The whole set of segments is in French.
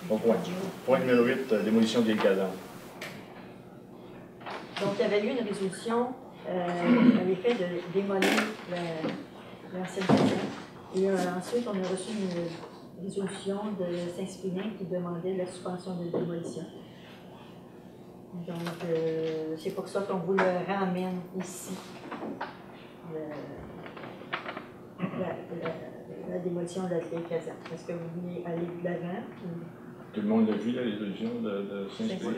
Bon point. Point numéro 8, démolition des casernes. Donc, il y avait eu une résolution à l'effet de démolir l'ancienne caserne. Et ensuite, on a reçu une résolution de Saint-Cyprien qui demandait la suspension de démolition. Donc, c'est pour ça qu'on vous le ramène ici. La démolition de la vieille caserne. Est-ce que vous voulez aller de l'avant? Tout le monde a vu la résolution de Saint-Cyprien?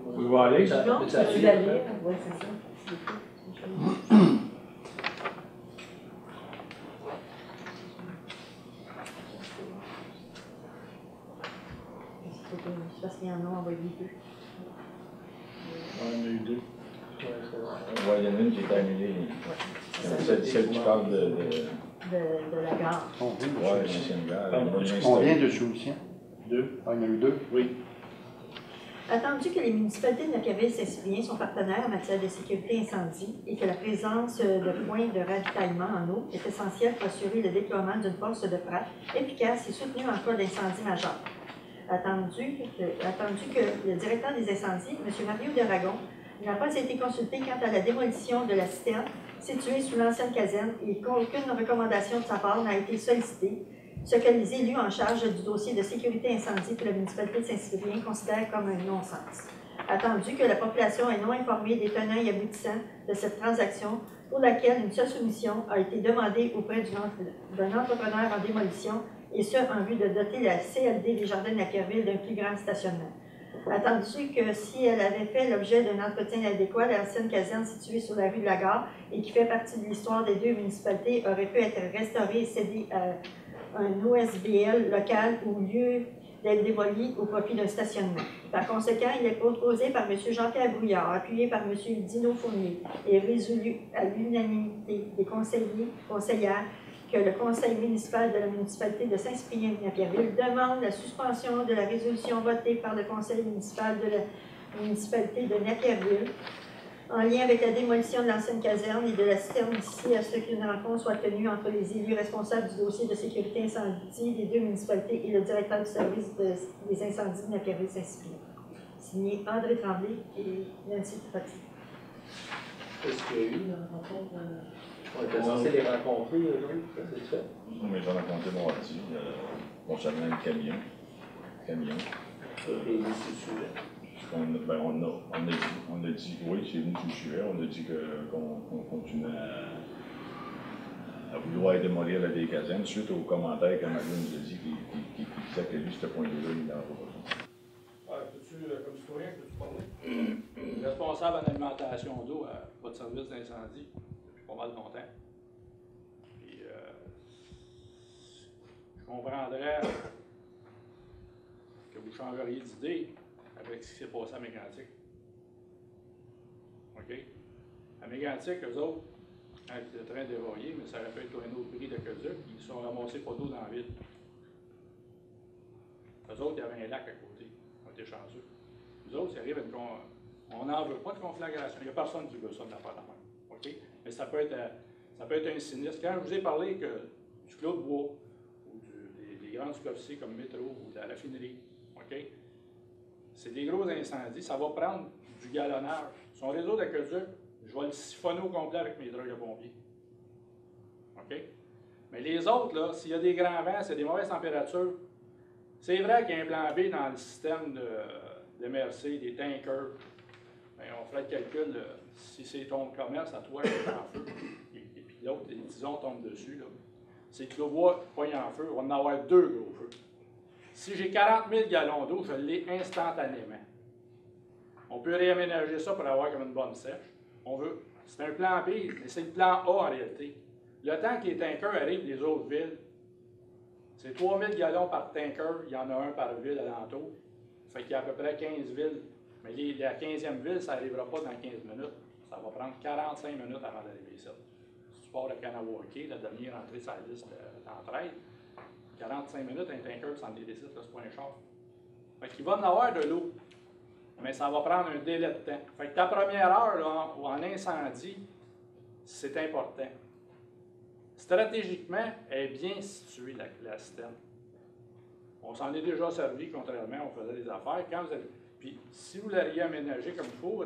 Vous voulez aller? Non, tu veux l'aller? Oui, c'est ça. C'est parce qu'il y en a envoyé deux. Il y en a eu deux. Oui, il y en a une qui est annulée. Celle qui parle de la gare. Oui, l'ancienne gare. Combien de solutions? Deux. Ah, il y en a eu deux? Oui. Attendu que les municipalités de Naperville et Saint-Cyprien sont partenaires en matière de sécurité incendie et que la présence de points de ravitaillement en eau est essentielle pour assurer le déploiement d'une force de frappe efficace et soutenue en cas d'incendie majeur. Attendu que le directeur des incendies, M. Mario Deragon, n'a pas été consulté quant à la démolition de la citerne située sous l'ancienne caserne et qu'aucune recommandation de sa part n'a été sollicitée, ce que les élus en charge du dossier de sécurité incendie pour la municipalité de Saint-Cyprien considèrent comme un non-sens. Attendu que la population est non informée des tenants et aboutissants de cette transaction pour laquelle une seule soumission a été demandée auprès d'un entrepreneur en démolition et ce, en vue de doter la CLD des Jardins de Naperville d'un plus grand stationnement. Attendu que si elle avait fait l'objet d'un entretien adéquat, l'ancienne caserne située sur la rue de la Gare et qui fait partie de l'histoire des deux municipalités aurait pu être restaurée et cédée à un OSBL local au lieu d'être démolie au profit d'un stationnement. Par conséquent, il est proposé par M. Jean-Pierre Brouillard, appuyé par M. Dino Fournier et résolu à l'unanimité des conseillères que le conseil municipal de la municipalité de Saint-Cyprien-Napierville demande la suspension de la résolution votée par le conseil municipal de la municipalité de Napierville en lien avec la démolition de l'ancienne caserne et de la citerne d'ici à ce qu'une rencontre soit tenue entre les élus responsables du dossier de sécurité incendie des deux municipalités et le directeur du service des incendies de Napierville-Saint-Cyprien. Signé André Tremblay et Nancy Trottier. Est-ce qu'il y a eu une rencontre? On était censé les rencontrer aujourd'hui, ça c'est fait? Oui, mais j'en ai rencontré mardi concernant le camion. Et les sujet. On a dit, oui, c'est venu sur le sujet, on a dit qu'on continuait à vouloir démolir la vieille caserne suite aux commentaires que Mario nous a dit qui disait que lui, ce point de vue, il n'en va pas. Comme citoyen, peux-tu parler? Responsable en alimentation d'eau à votre service d'incendie depuis pas mal de longtemps. Puis, je comprendrais que vous changeriez d'idée avec ce qui s'est passé à Mégantic. OK? À Mégantic, eux autres, avec le train dévoyé, mais ça aurait pu être un autre prix d'Aqueduc, ils se sont ramassés pas d'eau dans la ville. Eux autres, il y avait un lac à côté. On était chanceux. Nous autres, ça arrive avec on n'en veut pas de conflagration. Il n'y a personne qui veut ça de la part de la main. OK? Mais ça peut être un sinistre. Quand je vous ai parlé du clos de bois, ou des grandes superficies comme métro ou de la raffinerie, OK? C'est des gros incendies, ça va prendre du galonnage. Son réseau d'aqueduc, je vais le siphonner au complet avec mes drogues de pompiers. OK? Mais les autres, là, s'il y a des grands vents, c'est des mauvaises températures, c'est vrai qu'il y a un plan B dans le système de MRC, des tankers. Bien, on ferait le calcul, si c'est ton commerce à toi qui est en feu, et puis l'autre, disons, tombe dessus, là. C'est que le bois pogne en feu, on va en avoir deux gros feux. Si j'ai 40 000 gallons d'eau, je l'ai instantanément. On peut réaménager ça pour avoir comme une bonne sèche. C'est un plan B, mais c'est le plan A en réalité. Le temps que les tankers arrivent des autres villes, c'est 3 000 gallons par tanker, il y en a un par ville alentour. Ça fait qu'il y a à peu près 15 villes. Mais la 15e ville, ça n'arrivera pas dans 15 minutes. Ça va prendre 45 minutes avant d'arriver ici. Si tu pars de Kanawake, la dernière entrée sur la liste d'entraide, 45 minutes, un tanker s'en est décide, c'est pas un char. Fait qu'il va en avoir de l'eau, mais ça va prendre un délai de temps. Fait que ta première heure là, en incendie, c'est important. Stratégiquement, elle est bien située, la citerne. On s'en est déjà servi, contrairement, on faisait des affaires. Quand vous avez... Puis, si vous l'auriez aménagé comme il faut,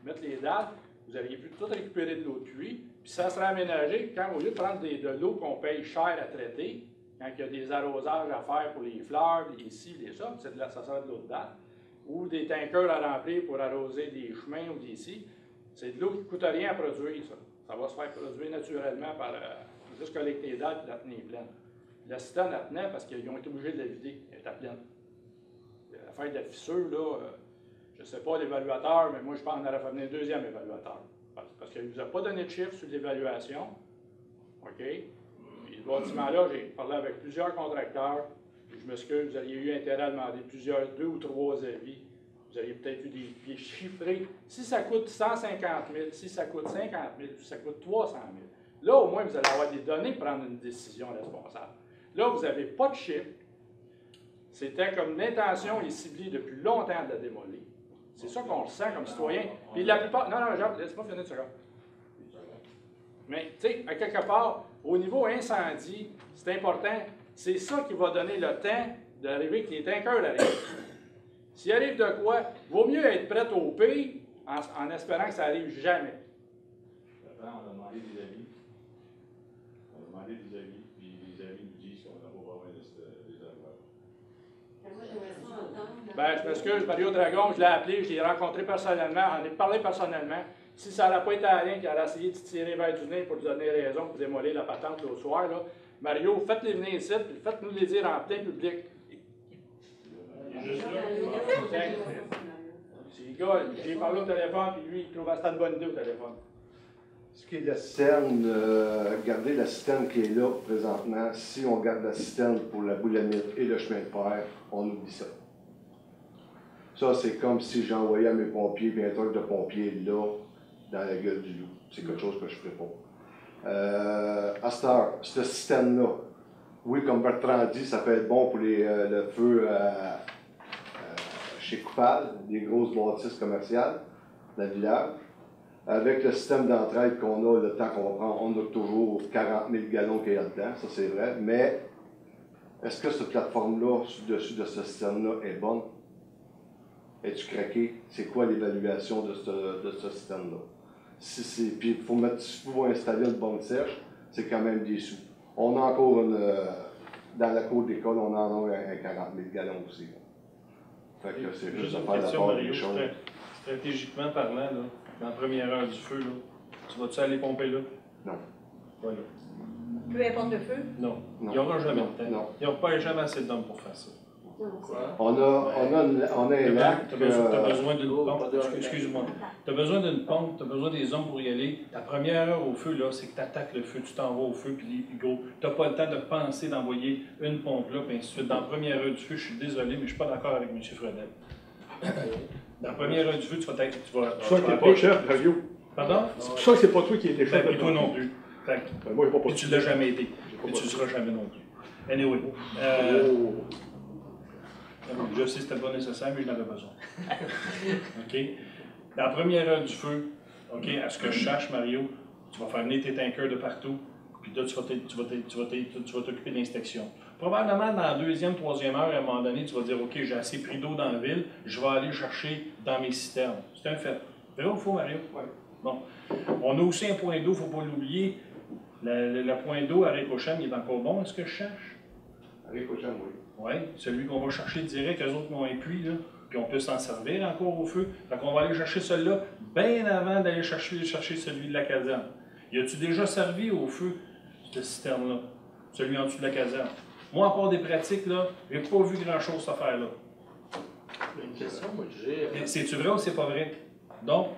mettre les dalles, vous auriez pu tout récupérer de l'eau de pluie, puis ça serait aménagé quand, au lieu de prendre de l'eau qu'on paye cher à traiter, quand il y a des arrosages à faire pour les fleurs, les ci, les ça, ça serait de l'eau de dalle, ou des tankers à remplir pour arroser des chemins ou des ci, c'est de l'eau qui ne coûte rien à produire, ça. Ça va se faire produire naturellement par juste collecter les dalles et la tenir pleine. La citerne, la tenait parce qu'ils ont été obligés de la vider, elle était pleine. L'affaire de la fissure, là, je ne sais pas l'évaluateur, mais moi je pense qu'on aurait fait venir un deuxième évaluateur. Parce qu'il ne vous a pas donné de chiffre sur l'évaluation. OK? Et le bâtiment-là, j'ai parlé avec plusieurs contracteurs. Je m'excuse, vous auriez eu intérêt à demander deux ou trois avis. Vous auriez peut-être eu des pieds chiffrés. Si ça coûte 150 000, si ça coûte 50 000, si ça coûte 300 000, là, au moins, vous allez avoir des données pour prendre une décision responsable. Là, vous n'avez pas de chiffre. C'était comme l'intention est ciblée depuis longtemps de la démolir. C'est ça qu'on ressent comme citoyen. Puis la plupart... Non, Jacques, laisse-moi finir une seconde. Mais, tu sais, à quelque part, au niveau incendie, c'est important. C'est ça qui va donner le temps d'arriver, que les tankers arrivent. S'il arrive de quoi, vaut mieux être prêt au pire en espérant que ça arrive jamais. Après, on a demandé des avis. On a demandé des avis, puis les avis nous disent qu'on n'a pas besoin des avis. Moi, j'aimerais ça entendre. Ben, je m'excuse, Mario Dragon, je l'ai appelé, je l'ai rencontré personnellement, j'en ai parlé personnellement. Si ça n'aurait pas été Alain qui aurait essayé de tirer vers du nez pour lui donner raison, pour démolir la patente l'autre soir, là, Mario, faites-les venir ici, puis faites-nous les dire en plein public. C'est le gars, j'ai parlé au téléphone, puis lui, il trouvait ça une bonne idée au téléphone. Ce qui est de la citerne, regardez la citerne qui est là présentement. Si on garde la citerne pour la boulamite et le chemin de fer, on oublie ça. Ça, c'est comme si j'envoyais à mes pompiers bien un truc de pompiers là, dans la gueule du loup. C'est quelque chose que je ne ferais pas. À cette heure, cette citerne-là, oui, comme Bertrand dit, ça peut être bon pour le feu chez Coupal, des grosses bâtisses commerciales dans le village. Avec le système d'entraide qu'on a, le temps qu'on va prendre, on a toujours 40 000 gallons qu'il y a dedans, ça c'est vrai, mais est-ce que cette plateforme-là, dessus de ce système-là, est bonne? Es-tu craqué? C'est quoi l'évaluation de ce système-là? Puis il faut installer une bonne sèche, c'est quand même des sous. On a encore dans la cour d'école, on en a un 40 000 gallons aussi. Fait que c'est juste de faire la part des choses. Stratégiquement parlant, là, dans la première heure du feu, là, tu vas-tu aller pomper là? Non. Voilà. Peu importe le feu? Non. Non. Il n'y aura jamais de temps. Non. Il n'y aura pas jamais assez d'hommes pour faire ça. On a un lac. Tu as besoin d'une pompe. Excuse-moi. Tu as besoin d'une pompe, tu as besoin des hommes pour y aller. La première heure au feu, là, c'est que tu attaques le feu, tu t'en vas au feu, puis gros, tu n'as pas le temps de penser d'envoyer une pompe là, puis ainsi de suite. Dans la première heure du feu, je suis désolé, mais je ne suis pas d'accord avec M. Fredette. Dans la première heure du feu, tu vas être. C'est pour ça que tu n'es pas chef, Mario. Pardon? C'est pour ça que c'est pas toi qui étais chef. Et toi non plus. Ben, moi, j'ai pas Puis tu ne l'as jamais été. Et tu ne seras jamais non plus. Anyway. Je sais que c'était pas nécessaire, mais je n'avais besoin. OK? Dans la première heure du feu, OK, à ce que je cherche, Mario, tu vas faire venir tes tankers de partout, puis là, tu vas t'occuper de l'inspection. Probablement, dans la deuxième, troisième heure, à un moment donné, tu vas dire, OK, j'ai assez pris d'eau dans la ville, je vais aller chercher dans mes citernes. C'est un fait. Vrai ou faux, Mario? Oui. Bon. On a aussi un point d'eau, il ne faut pas l'oublier. Le point d'eau à Récocham, il est encore bon, est-ce que je cherche? À Récocham, oui. Oui, celui qu'on va chercher direct, eux autres ont un puits, là, puis on peut s'en servir encore au feu. Fait qu'on va aller chercher celui-là bien avant d'aller chercher celui de la caserne. Y a-tu déjà servi au feu, cette citerne-là? Celui en dessous de la caserne? Moi, à part des pratiques, là, j'ai pas vu grand-chose à faire là. Une question, moi, j'ai. C'est-tu vrai ou c'est pas vrai? Donc,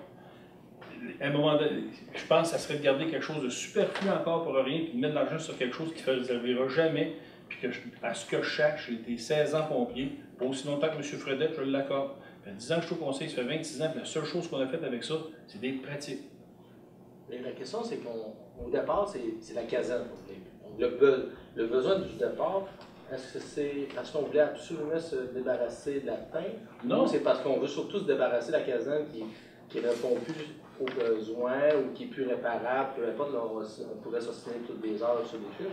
à un moment donné, je pense que ça serait de garder quelque chose de superflu encore pour rien, puis de mettre de l'argent sur quelque chose qui ne servira jamais. Puis à ce que je cherche, j'ai été 16 ans pompier, pas aussi longtemps que M. Fredette, je l'accorde. Ça fait 10 ans que je suis au conseil, ça fait 26 ans, puis la seule chose qu'on a faite avec ça, c'est des pratiques. Mais la question, c'est qu'au départ, c'est la caserne. Donc, le besoin du départ, est-ce que c'est parce qu'on voulait absolument se débarrasser de la teinte? Non. Ou c'est parce qu'on veut surtout se débarrasser de la caserne qui ne répond plus aux besoins ou qui est plus réparable, peu importe, là, on pourrait s'ostiner toutes des heures sur des chiffres.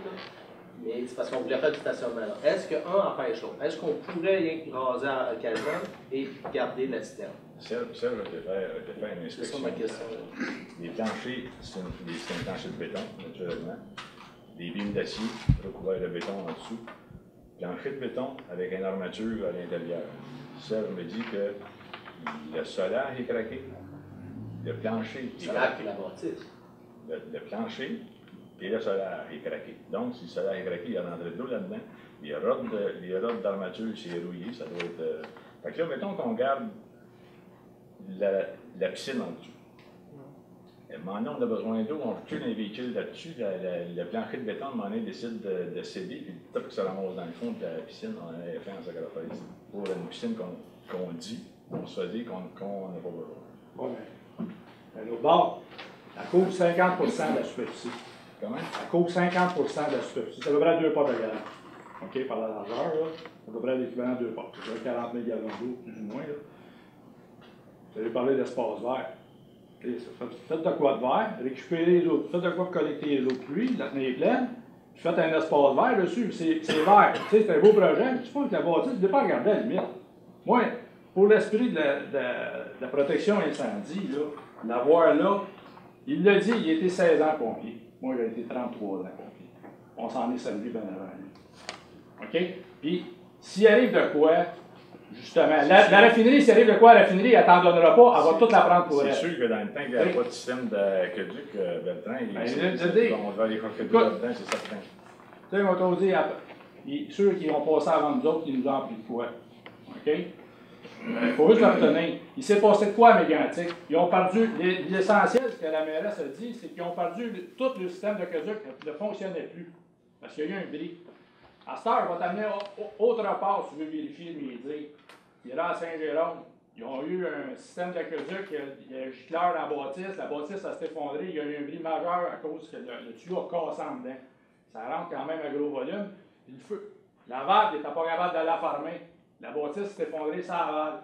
Mais c'est parce qu'on voulait faire du stationnement là. Est-ce qu'un empêche l'autre? Est-ce qu'on pourrait y raser à Calzone et garder la citerne? Serge a été faire une C'est ça inspection. ma question. Les planchers, c'est un plancher de béton, naturellement. Des beams d'acier recouverts de béton en dessous. Plancher de béton avec une armature à l'intérieur. Serge me dit que le solaire est craqué, le plancher est Ça craqué. la bâtisse. Le plancher et le solaire est craqué. Donc, si le solaire est craqué, il y a rentré de l'eau là-dedans. Les rods d'armature, c'est rouillé, ça doit être... Fait que là, mettons qu'on garde la piscine en dessous. Maintenant, on a besoin d'eau, on recule un véhicule là-dessus, le plancher de béton, on décide de céder, puis top que ça ramasse dans le fond de la piscine, on avait fait en sacrifice pour une piscine qu'on dit, qu'on se dit qu'on n'a pas besoin. Bon, mais l'autre bord, elle couvre 50 de la superficie. Comment? Elle couvre 50 de la superficie. C'est à peu près 2 portes de gallons. OK, par la largeur, là, c'est à peu près l'équivalent de 2 portes. C'est 40 000 gallons d'eau, plus ou moins. Là. Vous avez parlé d'espace vert. Faites de quoi de vert, récupérez les eaux, faites de quoi pour collecter les eaux de pluie, la tenir pleine, puis faites un espace vert dessus, c'est vert. Tu sais, c'est un beau projet, mais tu sais que la bâtisse, ne pas regarder à la limite. Moi, pour l'esprit de la protection incendie, l'avoir là, il l'a dit, il a été 16 ans pompier. Moi, j'ai été 33 ans pompier. On s'en est servi bien avant lui. OK? Puis, s'il arrive de quoi, justement, la raffinerie, s'il arrive de quoi, la raffinerie, elle t'en donnera pas, elle va tout la prendre pour elle. C'est sûr que dans le temps qu'il n'y avait pas de système d'aqueduc, Bertrand, on va aller chercher de l'eau là-dedans, c'est certain. Tu sais, on t'a dit, ceux qui ont passé avant nous autres, qui nous ont appris de quoi. OK? Il faut juste le retenir. Il s'est passé de quoi à Mégantic? Ils ont perdu, l'essentiel, ce que la mairesse a dit, c'est qu'ils ont perdu tout le système d'aqueduc ne fonctionnait plus. Parce qu'il y a eu un bris. À cette heure, je vais t'amener autre part si tu veux vérifier mes dires. Il est là à Saint-Jérôme. Ils ont eu un système d'aqueduc, il y a un gicleur dans la bâtisse s'est effondrée, il y a eu un bris majeur à cause que le tuyau a cassé en dedans. Ça rentre quand même à gros volume. Puis le feu. La vague n'était pas capable de la fermer. La bâtisse s'est effondrée sans vague.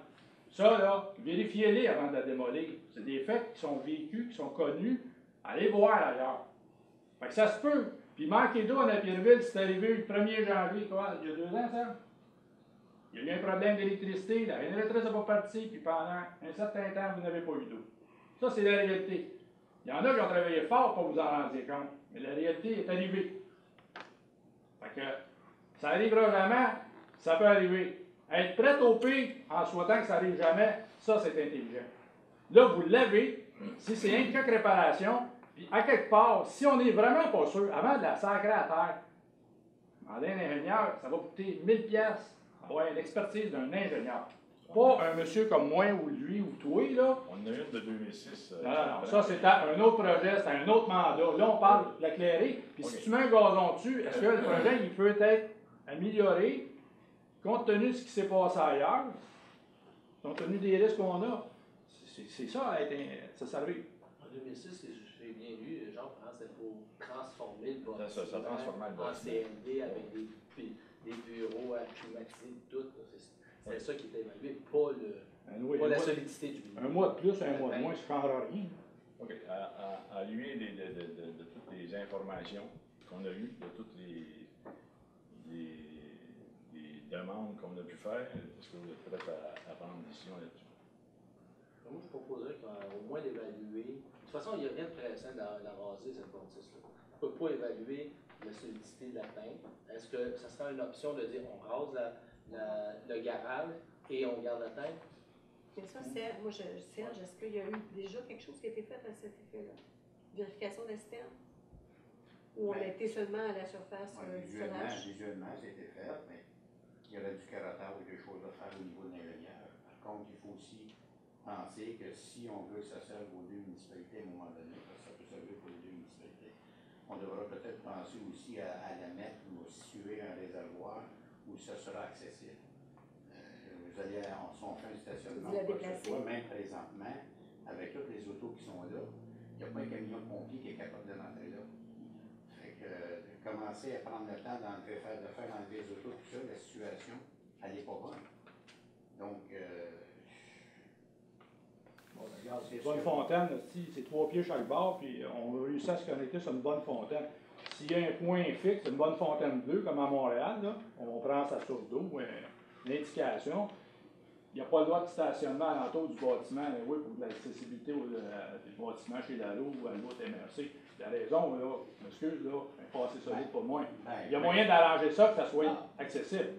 Ça, là, vérifiez-les avant de la démolir. C'est des faits qui sont vécus, qui sont connus. Allez voir ailleurs. Fait que ça se peut. Puis manquer d'eau à Napierville, c'est arrivé le 1er janvier, quoi, il y a 2 ans, ça. Il y a eu un problème d'électricité, la génératrice n'a pas parti, puis pendant un certain temps, vous n'avez pas eu d'eau. Ça, c'est la réalité. Il y en a qui ont travaillé fort pour vous en rendre compte, mais la réalité est arrivée. Fait que ça n'arrivera jamais, ça peut arriver. Être prêt au pire en souhaitant que ça n'arrive jamais, ça, c'est intelligent. Là, vous l'avez, si c'est une quelques réparation, puis à quelque part, si on n'est vraiment pas sûr, avant de la sacrer à terre, demander un ingénieur, ça va coûter 1000 pièces avoir l'expertise d'un ingénieur. Pas un monsieur comme moi ou lui ou toi, là. On en a une de 2006. Non, ça c'est un autre projet, c'est un autre mandat. Là, on parle de l'éclairer. Puis si tu mets un gazon dessus, est-ce que le projet il peut être amélioré compte tenu de ce qui s'est passé ailleurs, compte tenu des risques qu'on a? C'est ça, ça servir. En 2006, si j'ai bien lu, genre, c'était pour transformer le bâtiment Ça transformait le en bâtiment. CMD avec des bureaux climatisés, tout. C'est ça qui était évalué, pas la solidité du bâtiment. Un mois de plus, un mois de moins, ça ne changera rien. OK. À lumière de toutes les informations qu'on a eues, de toutes les demandes qu'on a pu faire, est-ce que vous êtes prêts à prendre une décision là-dessus? Moi, je proposerais qu'au moins d'évaluer. De toute façon, il n'y a rien de pressant dans la raser, cette bâtisse-là. On ne peut pas évaluer la solidité de la teinte. Est-ce que ça serait une option de dire on rase le garage et on garde la teinte? Mais ça, Serge, est-ce qu'il y a eu déjà quelque chose qui a été fait à cet effet-là? Vérification de la citerne? Ou on a été seulement à la surface du solage? Visuellement, c'était fait, mais il y aurait du caractère ou des choses à faire au niveau de l'ingénieur. Par contre, il faut aussi penser que si on veut que ça serve aux 2 municipalités à un moment donné, parce que ça peut servir pour les 2 municipalités, on devra peut-être penser aussi à la mettre ou à situer un réservoir où ça sera accessible. Vous allez, si on fait un stationnement, quoi que ce soit, même présentement, avec toutes les autos qui sont là, il n'y a pas un camion pompier qui est capable de rentrer là. Fait que commencer à prendre le temps de faire enlever les autos, tout ça, la situation, elle n'est pas bonne. Donc, C'est une bonne fontaine, c'est 3 pieds chaque bord, puis on réussit à se connecter sur une bonne fontaine. s'il y a un point fixe, une bonne fontaine bleue, comme à Montréal, là, on prend sa source d'eau, une indication. Il n'y a pas le droit de stationnement à l'entour du bâtiment, mais oui, pour l'accessibilité du bâtiment chez la ou à l'autre MRC. La raison, là, excuse, là, passer ça vite pour moi. Il y a moyen d'arranger ça, que ça soit accessible.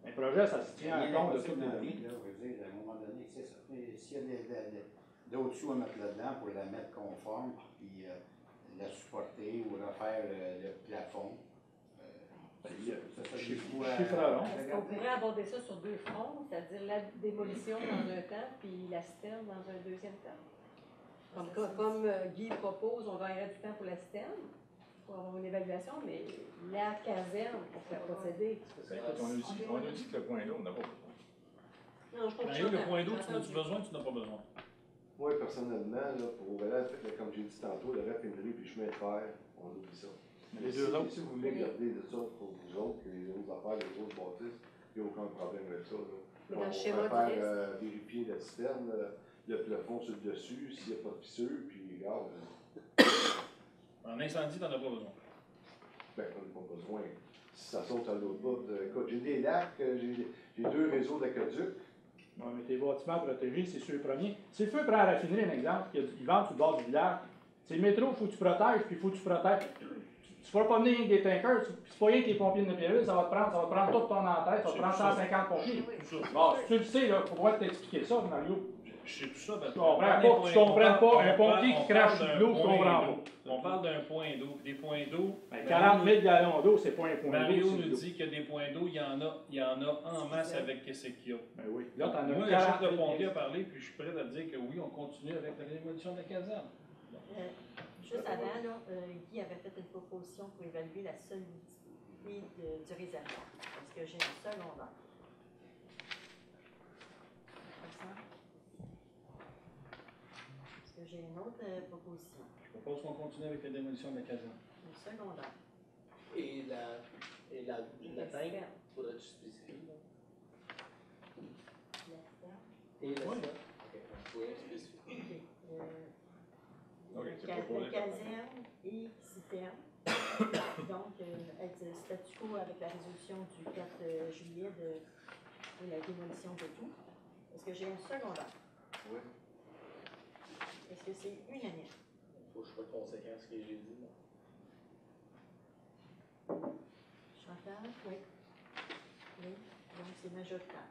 Un projet, ça se tient en compte de toutes les données. À un moment donné, c'est ça. S'il y a d'autres sous à mettre là-dedans pour la mettre conforme, puis la supporter ou refaire le plafond. Chiffrerons. Est-ce qu'on pourrait aborder ça sur deux fronts, c'est-à-dire la démolition dans un temps, puis la citerne dans un deuxième temps? Comme Guy propose, on gagnerait du temps pour la citerne, pour avoir une évaluation, mais la caserne, pour faire procéder. On a dit que le point d'eau, on n'a pas besoin. Non, je comprends. Mario, le point d'eau, tu n'as-tu besoin ou tu n'as pas besoin? Moi, personnellement, là, pour comme j'ai dit tantôt, le raffinerie puis le chemin de fer, on oublie ça. Mais les deux autres. Si vous voulez garder de ça pour vous autres, les autres affaires, les autres bâtisses, il n'y a aucun problème avec ça. Là. Mais dans le On schéma va du faire vérifier la citerne, le plafond sur le dessus, s'il n'y a pas de fissure, puis regarde. En incendie, tu n'en as pas besoin. Ben, on n'a pas besoin. Si ça saute à l'autre bout, écoute, j'ai des lacs, j'ai 2 réseaux d'aqueducs. Oui, mais tes bâtiments protégés, c'est ceux premiers. Si le feu prend la raffinerie, un exemple, ils vendent sur le bord du village, c'est le métro, il faut que tu protèges, puis il faut que tu protèges. Tu ne feras pas venir rien que des tankers, puis c'est pas rien que les pompiers de Nepierville, ça va te prendre toute ton en-tête, ça va te prendre 150 pompiers. Bon, si tu le sais, là, pourquoi t'expliquer ça, Mario? Je sais tout ça, parce Tu comprends pas, tu comprends pas, un pompier qui crache sur l'eau, tu comprends pas. On parle d'un point d'eau, des points d'eau. Ben, 40 000 gallons d'eau, c'est pas un point d'eau. Mario nous dit qu'il y a des points d'eau, il y en a en masse avec qu'est-ce qu'il y a. Ben oui. Là, t'en as Moi, le 40 chef 000. de pompier a parlé, puis je suis prêt à dire que oui, on continue avec la démolition de la caserne. Juste avant, là, Guy avait fait une proposition pour évaluer la solidité du réservoir. Parce que j'ai un secondaire. Parce que j'ai une autre proposition. Je propose qu'on continue avec la démolition de la caserne. Une secondaire. Et la tank, faudrait-tu spécifier? Et la Oui. Oui, spécifier. La caserne et citerne. Donc, être statu quo avec la résolution du 4 juillet de la démolition de tout. Est-ce que j'ai un secondaire? Oui. Est-ce que c'est unanime? Il faut que je sois conséquent à ce que j'ai dit. Là. Chantal? Oui. Oui. Donc, c'est majoritaire.